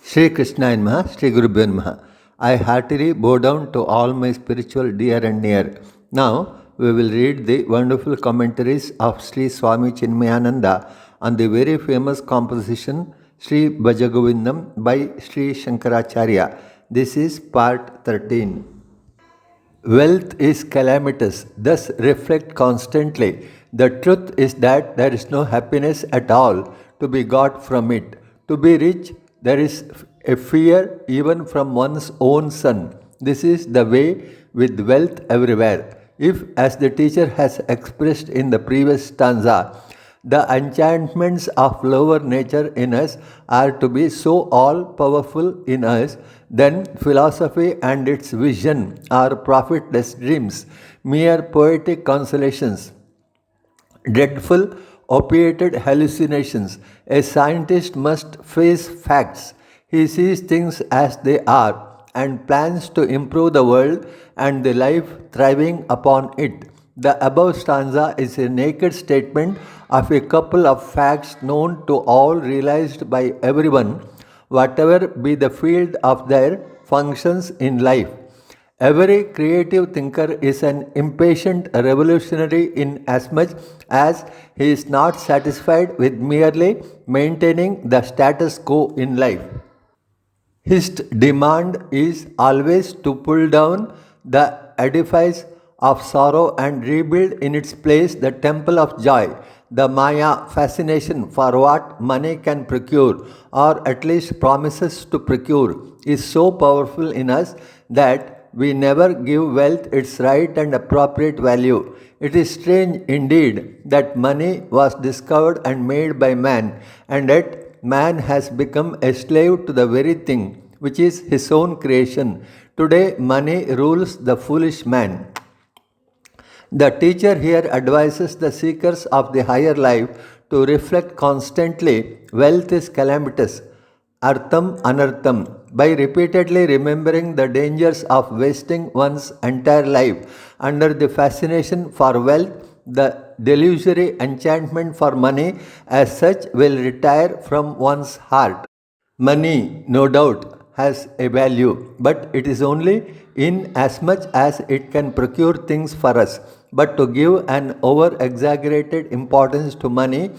Shri Krishna and Maha, Shri Gurubhyo Namaha. I heartily bow down to all my spiritual dear and near. Now we will read the wonderful commentaries of Shri Swami Chinmayananda on the very famous composition Shri Bhajagovindam by Shri Shankaracharya. This is part 13. Wealth is calamitous, thus reflect constantly. The truth is that there is no happiness at all to be got from it. To be rich, there is a fear even from one's own son. This is the way with wealth everywhere. If, as the teacher has expressed in the previous stanza, the enchantments of lower nature in us are to be so all powerful in us, then philosophy and its vision are profitless dreams, mere poetic consolations, dreadful opiated hallucinations. A scientist must face facts. He sees things as they are and plans to improve the world and the life thriving upon it. The above stanza is a naked statement of a couple of facts known to all, realized by everyone, whatever be the field of their functions in life. Every creative thinker is an impatient revolutionary in as much as he is not satisfied with merely maintaining the status quo in life. His demand is always to pull down the edifice of sorrow and rebuild in its place the temple of joy. The Maya fascination for what money can procure, or at least promises to procure, is so powerful in us that we never give wealth its right and appropriate value. It is strange indeed that money was discovered and made by man, and yet man has become a slave to the very thing which is his own creation. Today, money rules the foolish man. The teacher here advises the seekers of the higher life to reflect constantly wealth is calamitous, artham anartham, by repeatedly remembering the dangers of wasting one's entire life under the fascination for wealth. The delusory enchantment for money as such will retire from one's heart. Money, no doubt, has a value, but it is only in as much as it can procure things for us. But to give an over exaggerated importance to money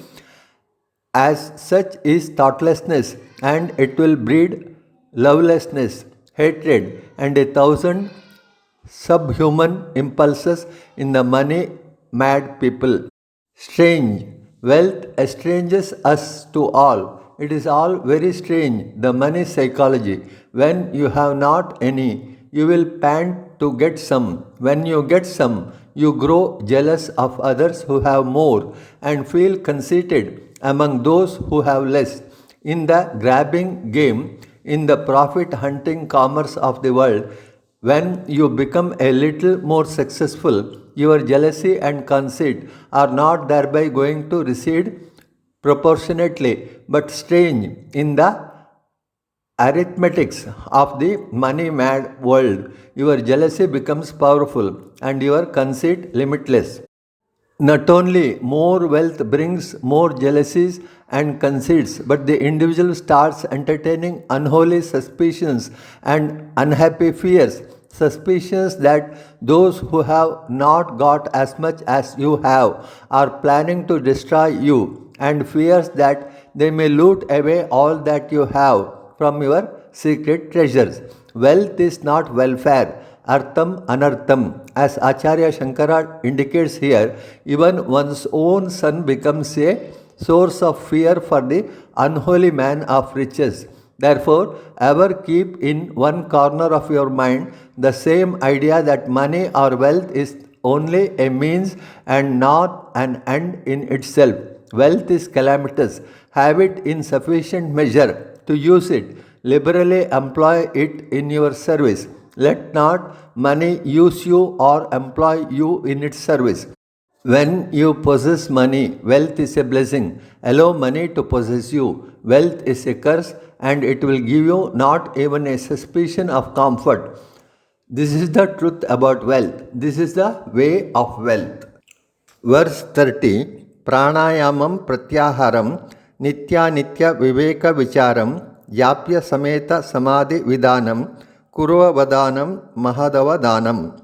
as such is thoughtlessness, and it will breed lovelessness, hatred, and a thousand subhuman impulses in the money mad people. Strange. Wealth estranges us to all. It is all very strange, the money psychology. When you have not any, you will pant to get some. When you get some, you grow jealous of others who have more and feel conceited among those who have less. In the grabbing game, in the profit hunting commerce of the world, when you become a little more successful, your jealousy and conceit are not thereby going to recede proportionately, but strange in the arithmetics of the money mad world, your jealousy becomes powerful and your conceit limitless. Not only more wealth brings more jealousies and conceits, but the individual starts entertaining unholy suspicions and unhappy fears. Suspicions that those who have not got as much as you have are planning to destroy you, and fears that they may loot away all that you have from your secret treasures. Wealth is not welfare, artham anartham. As Acharya Shankara indicates here, even one's own son becomes a source of fear for the unholy man of riches. Therefore, ever keep in one corner of your mind the same idea that money or wealth is only a means and not an end in itself. Wealth is calamitous. Have it in sufficient measure to use it. Liberally employ it in your service. Let not money use you or employ you in its service. When you possess money, wealth is a blessing. Allow money to possess you. Wealth is a curse, and it will give you not even a suspicion of comfort. This is the truth about wealth. This is the way of wealth. Verse 30. Pranayamam pratyaharam nitya nitya viveka vicharam Yapya Sameta Samadhi Vidanam Kurva Vadanam Mahadava Danam.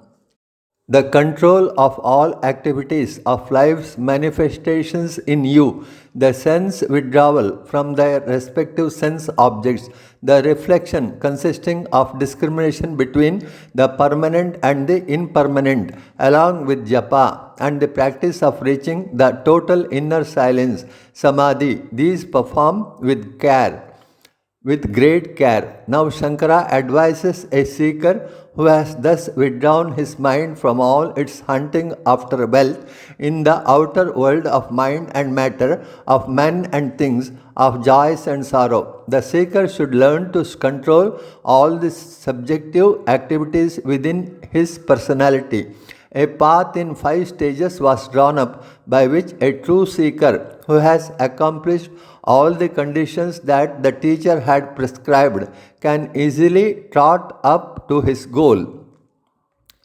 The control of all activities of life's manifestations in you, the sense withdrawal from their respective sense objects, the reflection consisting of discrimination between the permanent and the impermanent, along with japa and the practice of reaching the total inner silence, samadhi, these perform with great care. Now Shankara advises a seeker who has thus withdrawn his mind from all its hunting after wealth in the outer world of mind and matter, of men and things, of joys and sorrow. The seeker should learn to control all these subjective activities within his personality. A path in 5 stages was drawn up by which a true seeker who has accomplished all the conditions that the teacher had prescribed can easily trot up to his goal.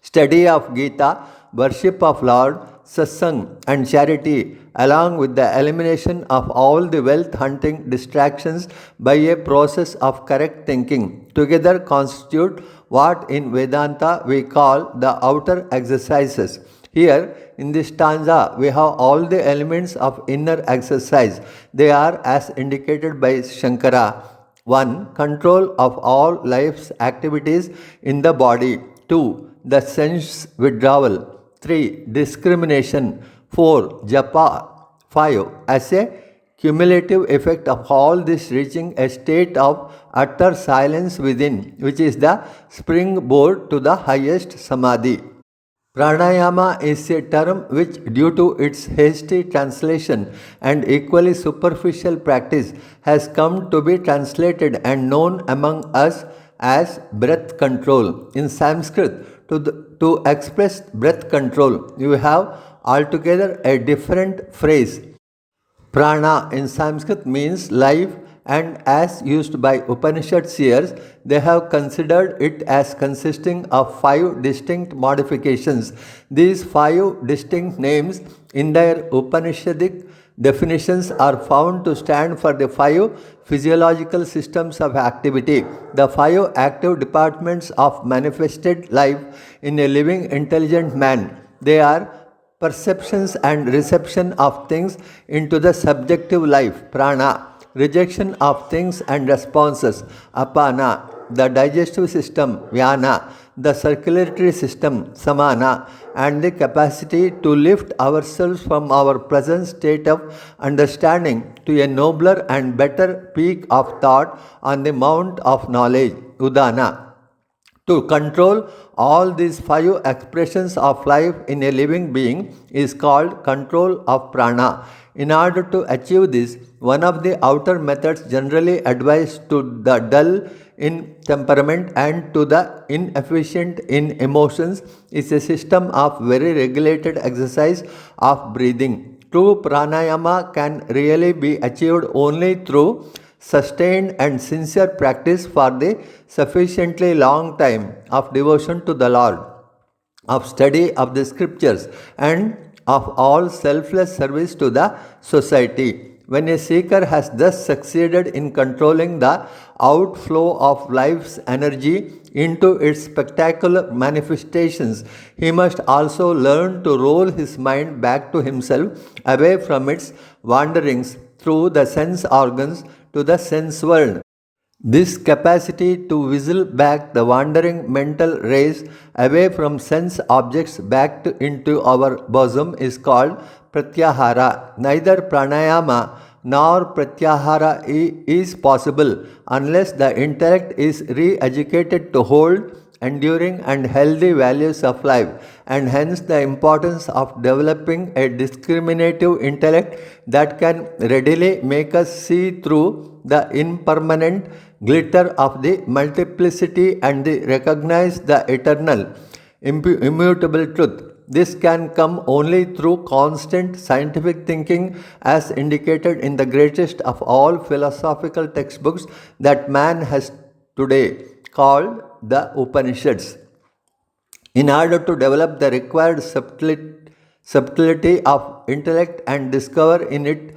Study of Gita, worship of Lord, satsang and charity, along with the elimination of all the wealth hunting distractions by a process of correct thinking, together constitute what in Vedanta we call the outer exercises. Here, in this stanza, we have all the elements of inner exercise. They are as indicated by Shankara. 1. Control of all life's activities in the body. 2. The sense withdrawal. 3. Discrimination. 4. Japa. 5. As a cumulative effect of all this reaching a state of utter silence within, which is the springboard to the highest samadhi. Pranayama is a term which, due to its hasty translation and equally superficial practice, has come to be translated and known among us as breath control. In Sanskrit, to express breath control, you have altogether a different phrase. Prana in Sanskrit means life, and as used by Upanishad seers, they have considered it as consisting of 5 distinct modifications. These 5 distinct names in their Upanishadic definitions are found to stand for the 5 physiological systems of activity, the 5 active departments of manifested life in a living intelligent man. They are perceptions and reception of things into the subjective life, prana, rejection of things and responses, apana, the digestive system, vyana, the circulatory system, samana, and the capacity to lift ourselves from our present state of understanding to a nobler and better peak of thought on the mount of knowledge, udana. To control all these 5 expressions of life in a living being is called control of prana. In order to achieve this, one of the outer methods generally advised to the dull in temperament and to the inefficient in emotions is a system of very regulated exercise of breathing. True pranayama can really be achieved only through sustained and sincere practice for the sufficiently long time of devotion to the Lord, of study of the scriptures, and of all selfless service to the society. When a seeker has thus succeeded in controlling the outflow of life's energy into its spectacular manifestations, he must also learn to roll his mind back to himself, away from its wanderings through the sense organs to the sense world. This capacity to whistle back the wandering mental rays away from sense objects back into our bosom is called pratyahara. Neither pranayama nor pratyahara is possible unless the intellect is re-educated to hold enduring and healthy values of life, and hence the importance of developing a discriminative intellect that can readily make us see through the impermanent glitter of the multiplicity and recognize the eternal, immutable truth. This can come only through constant scientific thinking, as indicated in the greatest of all philosophical textbooks that man has today, called the Upanishads. In order to develop the required subtlety of intellect and discover in it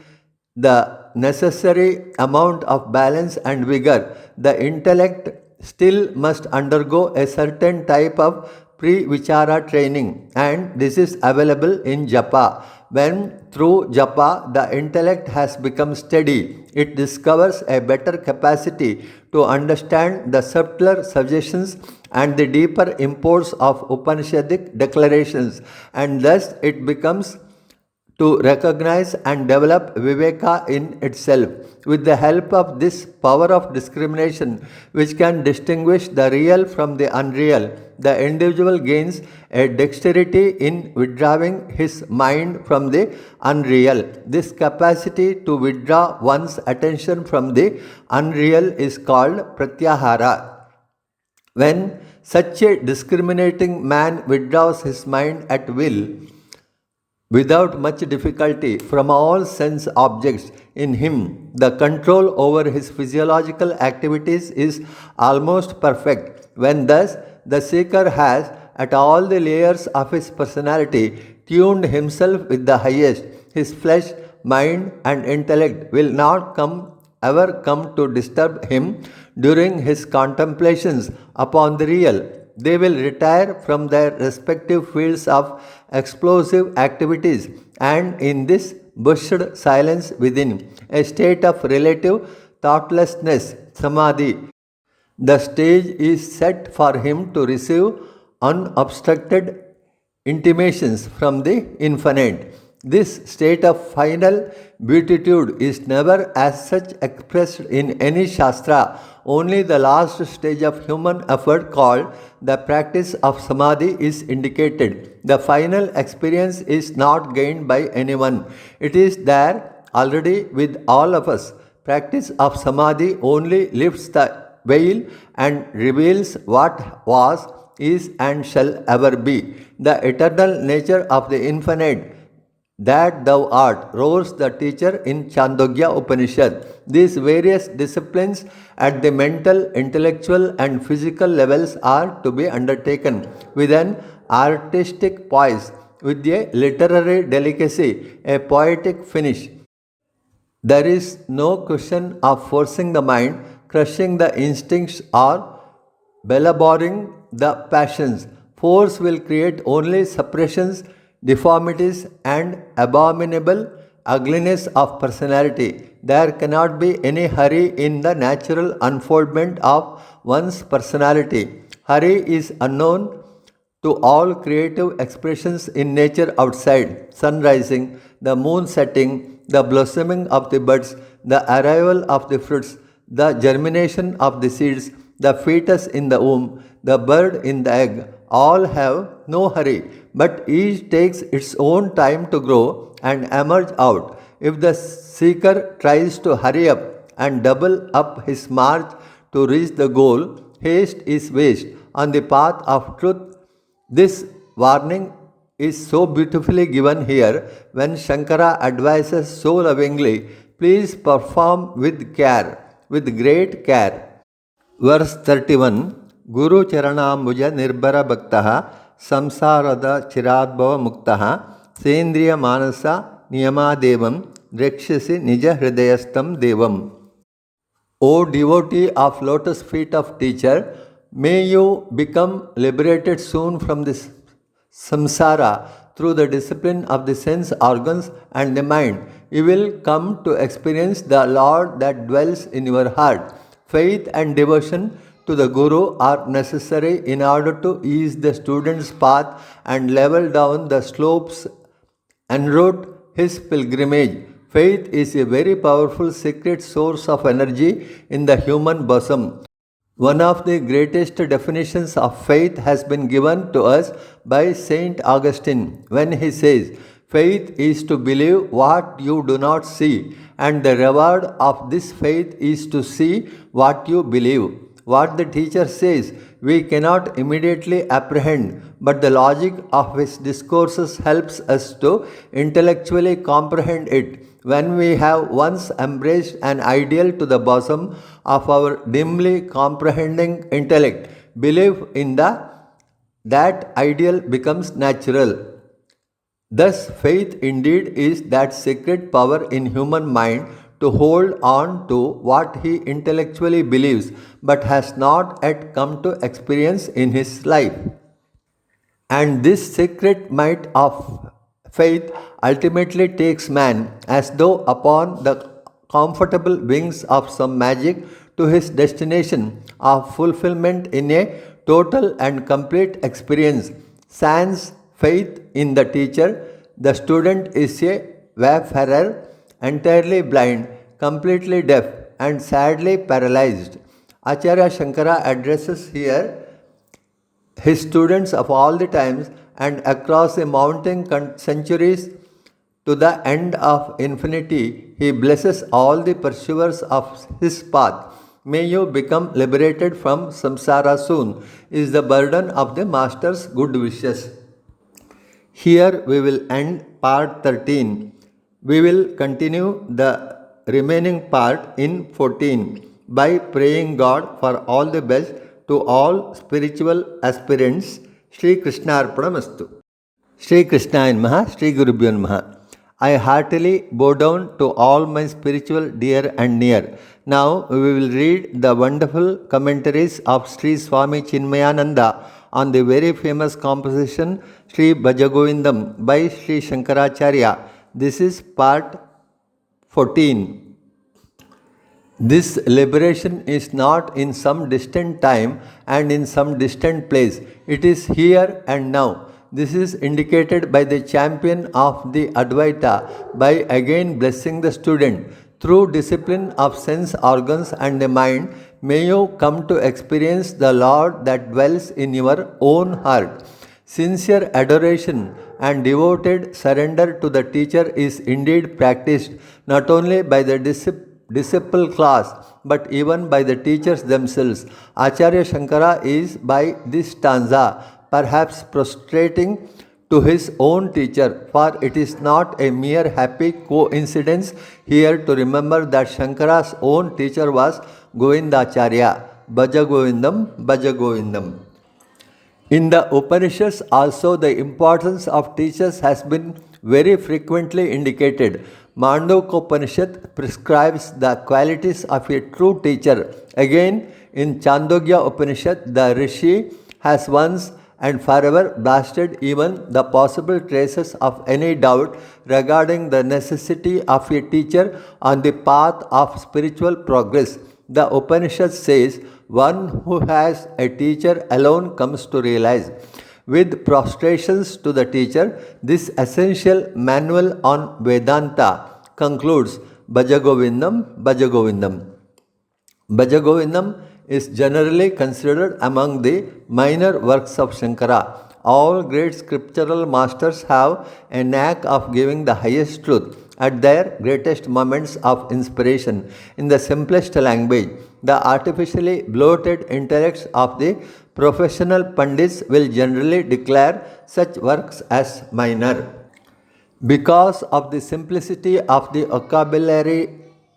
the necessary amount of balance and vigor, the intellect still must undergo a certain type of pre-vichara training, and this is available in japa. When through japa the intellect has become steady, it discovers a better capacity to understand the subtler suggestions and the deeper imports of Upanishadic declarations, and thus it becomes to recognize and develop viveka in itself. With the help of this power of discrimination, which can distinguish the real from the unreal, the individual gains a dexterity in withdrawing his mind from the unreal. This capacity to withdraw one's attention from the unreal is called pratyahara. When such a discriminating man withdraws his mind at will, without much difficulty, from all sense objects in him, the control over his physiological activities is almost perfect. When thus the seeker has, at all the layers of his personality, tuned himself with the highest, his flesh, mind, and intellect will not ever come to disturb him during his contemplations upon the real. They will retire from their respective fields of explosive activities, and in this bushed silence within, a state of relative thoughtlessness, samadhi, the stage is set for him to receive unobstructed intimations from the infinite. This state of final beatitude is never as such expressed in any Shastra. Only the last stage of human effort, called the practice of Samadhi, is indicated. The final experience is not gained by anyone. It is there already with all of us. Practice of Samadhi only lifts the veil and reveals what was, is, and shall ever be. The eternal nature of the infinite, that thou art, roars the teacher in Chandogya Upanishad. These various disciplines at the mental, intellectual, and physical levels are to be undertaken with an artistic poise, with a literary delicacy, a poetic finish. There is no question of forcing the mind, crushing the instincts, or belaboring the passions. Force will create only suppressions, deformities, and abominable ugliness of personality. There cannot be any hurry in the natural unfoldment of one's personality. Hurry is unknown to all creative expressions in nature outside: sun rising, the moon setting, the blossoming of the buds, the arrival of the fruits, the germination of the seeds, the fetus in the womb, the bird in the egg, all have no hurry, but each takes its own time to grow and emerge out. If the seeker tries to hurry up and double up his march to reach the goal, haste is waste. On the path of truth, this warning is so beautifully given here when Shankara advises so lovingly, please perform with care, with great care. Verse 31, Guru Charanambuja Nirbara Bhaktaha Samsarada Chiradbhava Muktaha Sendriya Manasa Niyama Devam Drekshasi Nija Hridayastam Devam. O devotee of lotus feet of teacher, may you become liberated soon from this samsara through the discipline of the sense organs and the mind. You will come to experience the Lord that dwells in your heart. Faith and devotion to the Guru are necessary in order to ease the student's path and level down the slopes en route his pilgrimage. Faith is a very powerful secret source of energy in the human bosom. One of the greatest definitions of faith has been given to us by Saint Augustine when he says, faith is to believe what you do not see, and the reward of this faith is to see what you believe. What the teacher says, we cannot immediately apprehend, but the logic of his discourses helps us to intellectually comprehend it. When we have once embraced an ideal to the bosom of our dimly comprehending intellect, belief in that ideal becomes natural. Thus, faith indeed is that secret power in human mind to hold on to what he intellectually believes but has not yet come to experience in his life. And this secret might of faith ultimately takes man, as though upon the comfortable wings of some magic, to his destination of fulfillment in a total and complete experience. Sans faith in the teacher, the student is a wayfarer, entirely blind, completely deaf, and sadly paralyzed. Acharya Shankara addresses here his students of all the times and across the mountain centuries to the end of infinity, he blesses all the pursuers of his path. May you become liberated from samsara soon, is the burden of the Master's good wishes. Here we will end part 13. We will continue the remaining part in 14 by praying God for all the best to all spiritual aspirants. Shri Krishna Arpanamastu. Shri Krishna Namaha, Shri Gurubhyo Namaha. I heartily bow down to all my spiritual dear and near. Now we will read the wonderful commentaries of Sri Swami Chinmayananda on the very famous composition Sri Bhajagovindam by Sri Shankaracharya. This is part 14. This liberation is not in some distant time and in some distant place. It is here and now. This is indicated by the champion of the Advaita by again blessing the student. Through discipline of sense organs and the mind, may you come to experience the Lord that dwells in your own heart. Sincere adoration and devoted surrender to the teacher is indeed practiced not only by the disciple class but even by the teachers themselves. Acharya Shankara is by this stanza perhaps prostrating to his own teacher, for it is not a mere happy coincidence here to remember that Shankara's own teacher was Govindacharya. Bhaja Govindam, Bhaja Govindam. In the Upanishads also the importance of teachers has been very frequently indicated. Mandukya prescribes the qualities of a true teacher. Again, in Chandogya Upanishad, the Rishi has once and forever blasted even the possible traces of any doubt regarding the necessity of a teacher on the path of spiritual progress. The Upanishad says, one who has a teacher alone comes to realize. With prostrations to the teacher, this essential manual on Vedanta concludes Bhajagovindam, Bhajagovindam. Bhajagovindam is generally considered among the minor works of Shankara. All great scriptural masters have a knack of giving the highest truth at their greatest moments of inspiration in the simplest language. The artificially bloated intellects of the professional pundits will generally declare such works as minor. Because of the simplicity of the vocabulary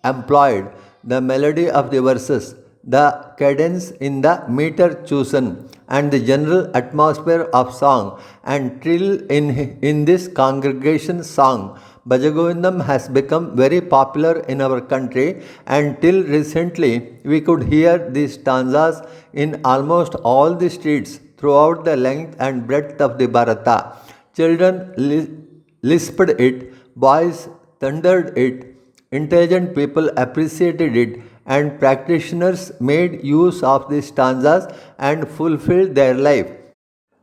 employed, the melody of the verses, the cadence in the meter chosen, and the general atmosphere of song and trill in this congregation song, Bhajagovindam has become very popular in our country, and till recently we could hear these stanzas in almost all the streets throughout the length and breadth of the Bharata. Children lisped it, boys thundered it, intelligent people appreciated it, and practitioners made use of these stanzas and fulfilled their life.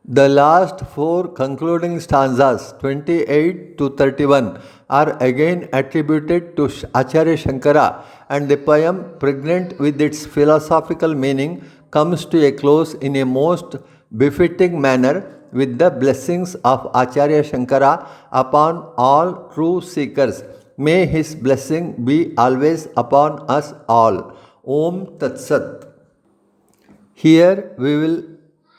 The last four concluding stanzas, 28 to 31, are again attributed to Acharya Shankara, and the poem, pregnant with its philosophical meaning, comes to a close in a most befitting manner with the blessings of Acharya Shankara upon all true seekers. May his blessing be always upon us all. Om Tat Sat. Here we will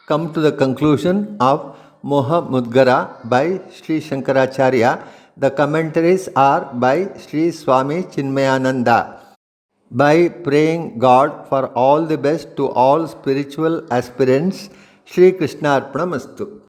come to the conclusion of Moha Mudgara by Sri Shankaracharya. The commentaries are by Sri Swami Chinmayananda. By praying God for all the best to all spiritual aspirants, Shri Krishna Arpanamastu.